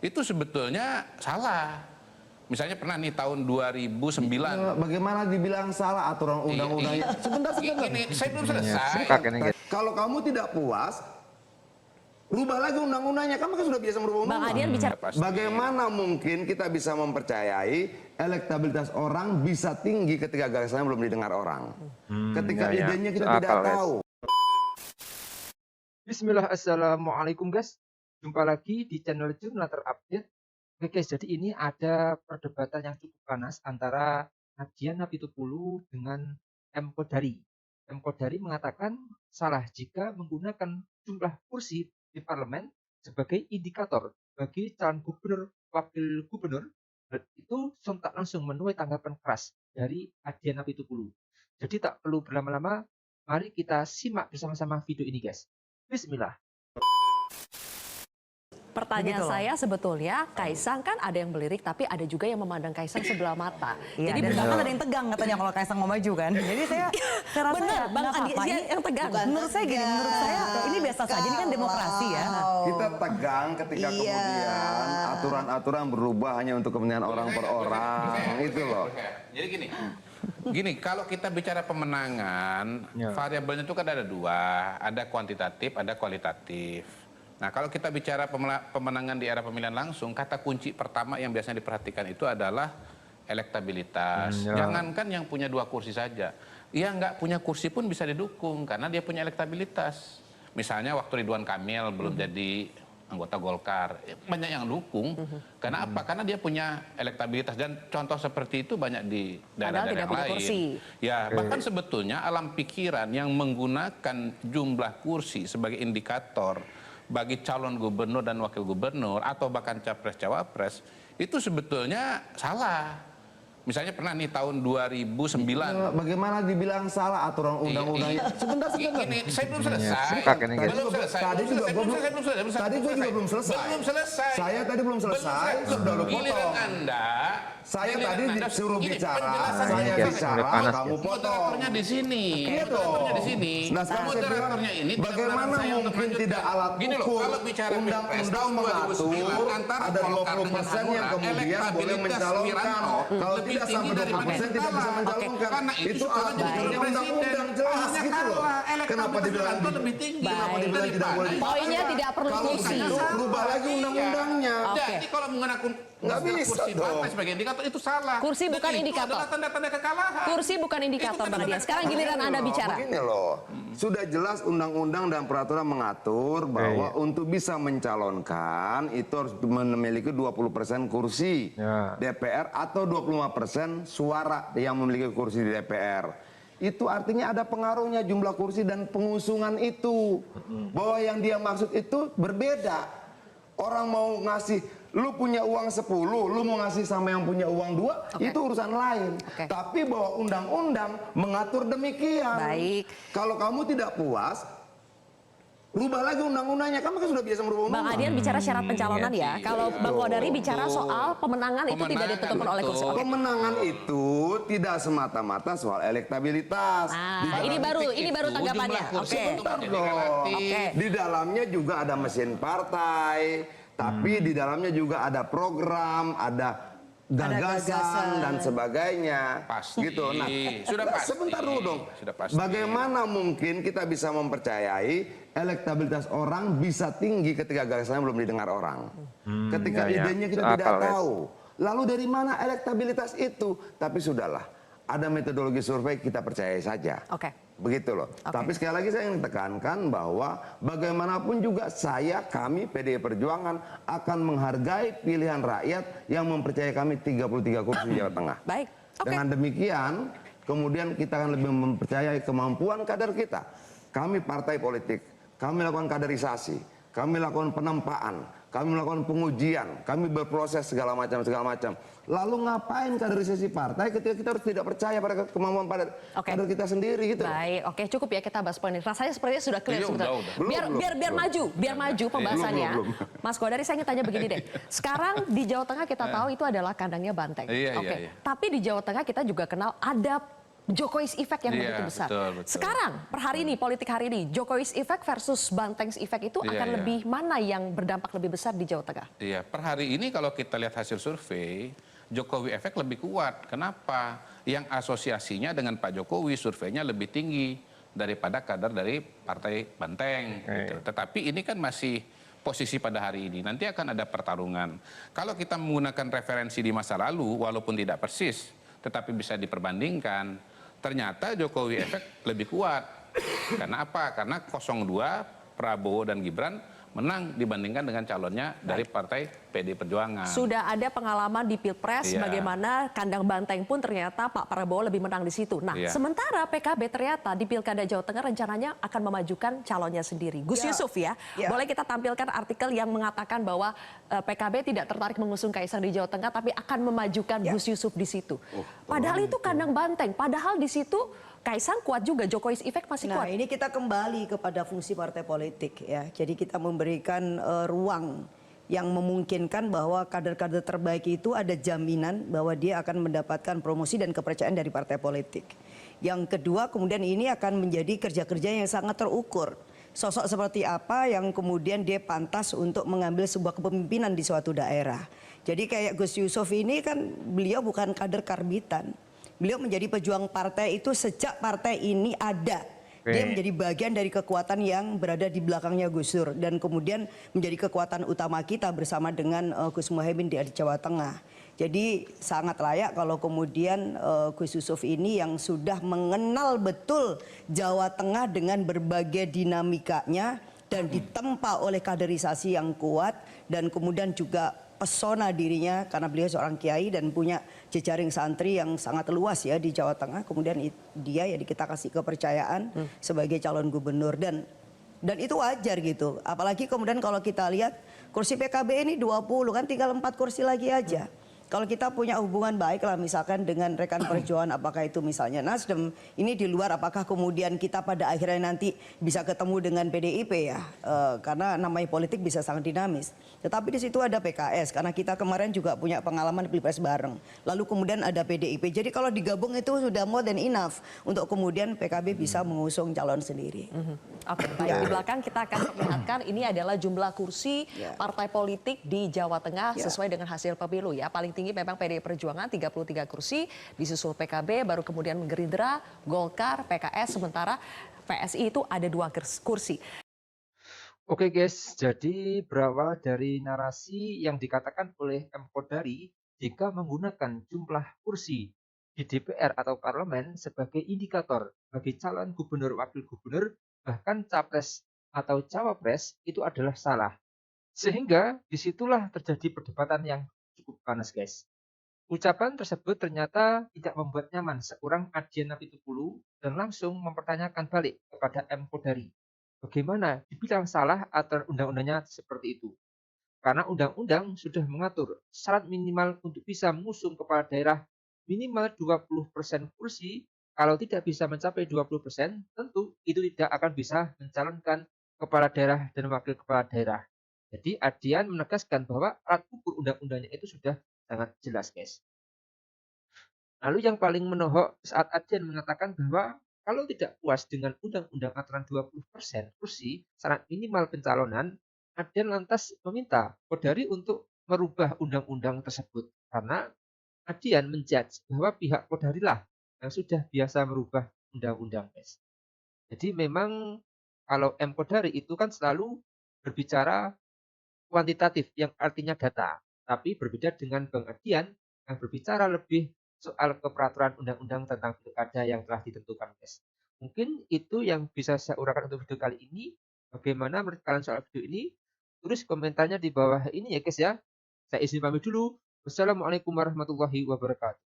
itu sebetulnya salah. Misalnya pernah nih tahun 2009. Bagaimana dibilang salah aturan undang-undangnya? Sebentar. Ini saya belum selesai. Kalau kamu tidak puas, rubah lagi undang-undangnya. Kamu kan sudah biasa merubah Bang undang-undang. Adian bicara. Bagaimana mungkin kita bisa mempercayai elektabilitas orang bisa tinggi ketika gagasannya belum didengar orang? Ketika idenya kita tidak tahu. Bismillah, assalamualaikum guys. Jumpa lagi di channel Jurnal Terupdate. Oke guys, jadi ini ada perdebatan yang cukup panas antara Adian Apitupulu dengan M. Kodari. M. Kodari mengatakan salah jika menggunakan jumlah kursi di parlemen sebagai indikator bagi calon gubernur, wakil gubernur, dan itu sontak langsung menuai tanggapan keras dari Adian Apitupulu. Jadi tak perlu berlama-lama, mari kita simak bersama-sama video ini guys. Bismillah. Pertanyaan saya sebetulnya, Kaisang kan ada yang melirik, tapi ada juga yang memandang Kaisang sebelah mata. Iya, Jadi dan bukan bahkan ada yang tegang katanya kalau Kaisang mau maju kan. Jadi saya rasa benar, Bang nggak Adi apa-apa. yang tegang. Menurut saya gini, menurut saya ini biasa saja, ini kan demokrasi ya. Kita tegang ketika kemudian aturan-aturan berubah hanya untuk kepentingan orang per orang. Itu loh. Jadi gini, kalau kita bicara pemenangan, variabelnya itu kan ada dua, ada kuantitatif, ada kualitatif. Nah, kalau kita bicara pemenangan di era pemilihan langsung, kata kunci pertama yang biasanya diperhatikan itu adalah elektabilitas. Jangankan yang punya 2 kursi saja, yang nggak punya kursi pun bisa didukung karena dia punya elektabilitas. Misalnya waktu Ridwan Kamil belum jadi anggota Golkar, banyak yang dukung. Karena apa? Karena dia punya elektabilitas, dan contoh seperti itu banyak di daerah-daerah yang lain. Kursi. Ya, bahkan sebetulnya alam pikiran yang menggunakan jumlah kursi sebagai indikator bagi calon gubernur dan wakil gubernur atau bahkan capres-cawapres itu sebetulnya salah. Misalnya pernah nih tahun 2009. Bagaimana dibilang salah aturan undang-undangnya? Sebentar. Ini saya belum selesai. Tadi gue juga belum selesai. Belum selesai. Saya tadi belum selesai. Sudah lu potong. Saya tadi disuruh bicara, saya bicara, kamu potong. Moderatornya di sini. Moderatornya di sini. Nah, sekarang saya bilang, bagaimana mungkin tidak alat ukur undang-undang mengatur ada 20% yang kemudian boleh mencalonkan. Kalau tidak sampai 20% tidak bisa mencalonkan. Itu alat ukurnya undang-undang jelas gitu loh. Kenapa dibilang lebih tinggi? Kenapa dibilang tidak boleh? Poinnya tidak perlu kursi. Rubah lagi undang-undangnya. Jadi kalau menggunakan nggak bisa dong sebagai indikator itu salah. Kursi bukan indikator. Itu adalah tanda-tanda kekalahan. Kursi bukan indikator, Bang Adian. Sekarang giliran Anda bicara. Begini loh, sudah jelas undang-undang dan peraturan mengatur bahwa untuk bisa mencalonkan itu harus memiliki 20% kursi DPR atau 25% suara yang memiliki kursi di DPR. Itu artinya ada pengaruhnya jumlah kursi dan pengusungan itu. Bahwa yang dia maksud itu berbeda. Orang mau ngasih, lu punya uang 10, lu mau ngasih sama yang punya uang 2, itu urusan lain. Tapi bahwa undang-undang mengatur demikian. Baik. Kalau kamu tidak puas, rubah lagi undang-undangnya. Kamu kan sudah biasa merubah undang-undang. Bang Adian bicara syarat pencalonan ya. Kalau Bang Kodari bicara soal pemenangan itu tidak ditentukan oleh kursi. Pemenangan itu tidak semata-mata soal elektabilitas. Nah, ini baru tanggapannya. Sebentar dong. Di dalamnya juga ada mesin partai, tapi di dalamnya juga ada program, ada gagasan dan sebagainya. Pasti. Gitu. Nah, sudah pasti. Sebentar dulu dong. Sudah pasti. Bagaimana mungkin kita bisa mempercayai elektabilitas orang bisa tinggi ketika gagasannya belum didengar orang? Ketika idenya kita tidak tahu. Lalu dari mana elektabilitas itu? Tapi sudahlah, ada metodologi survei, kita percaya saja. Begitu loh. Tapi sekali lagi saya ingin tekankan bahwa bagaimanapun juga kami PDI Perjuangan akan menghargai pilihan rakyat yang mempercayai kami 33 kursi Jawa Tengah. Baik. Dengan demikian, kemudian kita akan lebih mempercayai kemampuan kader kita. Kami partai politik, kami lakukan kaderisasi, kami lakukan penempaan, kami melakukan pengujian, kami berproses segala macam. Lalu ngapain kaderisasi partai ketika kita harus tidak percaya pada kemampuan kader kita sendiri gitu. Baik, cukup ya kita bahas poin ini. Rasanya sepertinya sudah clear sebetulnya. Biar maju pembahasannya. Mas Kodari, saya ingin tanya begini deh. Sekarang di Jawa Tengah kita tahu itu adalah kandangnya banteng. Tapi di Jawa Tengah kita juga kenal ada Jokowi's effect yang begitu besar. Betul. Sekarang, per hari ini, politik hari ini, Jokowi's effect versus Banteng's effect itu akan lebih mana yang berdampak lebih besar di Jawa Tengah? Iya, per hari ini kalau kita lihat hasil survei, Jokowi efek lebih kuat. Kenapa? Yang asosiasinya dengan Pak Jokowi surveinya lebih tinggi daripada kader dari Partai Banteng. Gitu. Tetapi ini kan masih posisi pada hari ini. Nanti akan ada pertarungan. Kalau kita menggunakan referensi di masa lalu, walaupun tidak persis, tetapi bisa diperbandingkan, ternyata Jokowi efek lebih kuat. Karena apa? Karena 02 Prabowo dan Gibran menang dibandingkan dengan calonnya dari Partai PD Perjuangan. Sudah ada pengalaman di Pilpres bagaimana kandang Banteng pun ternyata Pak Prabowo lebih menang di situ. Nah, sementara PKB ternyata di Pilkada Jawa Tengah rencananya akan memajukan calonnya sendiri. Gus Yusuf ya, boleh kita tampilkan artikel yang mengatakan bahwa PKB tidak tertarik mengusung Kaisang di Jawa Tengah tapi akan memajukan Gus Yusuf di situ. Padahal itu kandang Banteng, padahal di situ Kaisang kuat juga, Jokowi's effect masih kuat. Nah, ini kita kembali kepada fungsi partai politik ya. Jadi kita memberikan ruang yang memungkinkan bahwa kader-kader terbaik itu ada jaminan bahwa dia akan mendapatkan promosi dan kepercayaan dari partai politik. Yang kedua, kemudian ini akan menjadi kerja-kerja yang sangat terukur. Sosok seperti apa yang kemudian dia pantas untuk mengambil sebuah kepemimpinan di suatu daerah. Jadi kayak Gus Yusuf ini kan beliau bukan kader karbitan. Beliau menjadi pejuang partai itu sejak partai ini ada. Dia menjadi bagian dari kekuatan yang berada di belakangnya Gus Dur. Dan kemudian menjadi kekuatan utama kita bersama dengan Gus Muhaimin di Jawa Tengah. Jadi sangat layak kalau kemudian Gus Yusuf ini yang sudah mengenal betul Jawa Tengah dengan berbagai dinamikanya. Dan ditempa oleh kaderisasi yang kuat. Dan kemudian juga pesona dirinya karena beliau seorang kiai dan punya jejaring santri yang sangat luas ya di Jawa Tengah. Kemudian dia ya kita kasih kepercayaan sebagai calon gubernur dan itu wajar gitu. Apalagi kemudian kalau kita lihat kursi PKB ini 20 kan tinggal 4 kursi lagi aja. Kalau kita punya hubungan baik lah misalkan dengan rekan perjuangan apakah itu misalnya Nasdem ini di luar apakah kemudian kita pada akhirnya nanti bisa ketemu dengan PDIP ya karena namanya politik bisa sangat dinamis. Tetapi di situ ada PKS karena kita kemarin juga punya pengalaman Pilpres bareng. Lalu kemudian ada PDIP. Jadi kalau digabung itu sudah more than enough untuk kemudian PKB bisa mengusung calon sendiri. Oke, baik. Di belakang kita akan perlihatkan ini adalah jumlah kursi partai politik di Jawa Tengah sesuai dengan hasil pemilu ya. Paling tinggi memang PDI Perjuangan 33 kursi, disusul PKB, baru kemudian Gerindra, Golkar, PKS, sementara PSI itu ada 2 kursi. Oke guys, jadi berawal dari narasi yang dikatakan oleh M. Kodari jika menggunakan jumlah kursi di DPR atau parlemen sebagai indikator bagi calon gubernur, wakil gubernur, bahkan capres atau cawapres itu adalah salah. Sehingga disitulah terjadi perdebatan yang cukup panas guys. Ucapan tersebut ternyata tidak membuat nyaman seorang Adian Apitupulu dan langsung mempertanyakan balik kepada M. Kodari. Bagaimana dibilang salah aturan undang-undangnya seperti itu? Karena undang-undang sudah mengatur syarat minimal untuk bisa mengusung kepala daerah minimal 20% kursi. Kalau tidak bisa mencapai 20%, tentu itu tidak akan bisa mencalonkan kepala daerah dan wakil kepala daerah. Jadi Adian menegaskan bahwa alat ukur undang-undangnya itu sudah sangat jelas guys. Lalu yang paling menohok saat Adian mengatakan bahwa kalau tidak puas dengan undang-undang aturan 20% kursi syarat minimal pencalonan, Adian lantas meminta Kodari untuk merubah undang-undang tersebut. Karena Adian menjudge bahwa pihak Kodari lah yang sudah biasa merubah undang-undang guys. Jadi memang kalau M. Kodari itu kan selalu berbicara kuantitatif yang artinya data. Tapi berbeda dengan Bang Adian yang berbicara lebih soal keperaturan undang-undang tentang pilkada yang telah ditentukan guys. Mungkin itu yang bisa saya uraikan untuk video kali ini. Bagaimana menurut kalian soal video ini? Tulis komentarnya di bawah ini ya guys ya. Saya izin pamit dulu. Wassalamualaikum warahmatullahi wabarakatuh.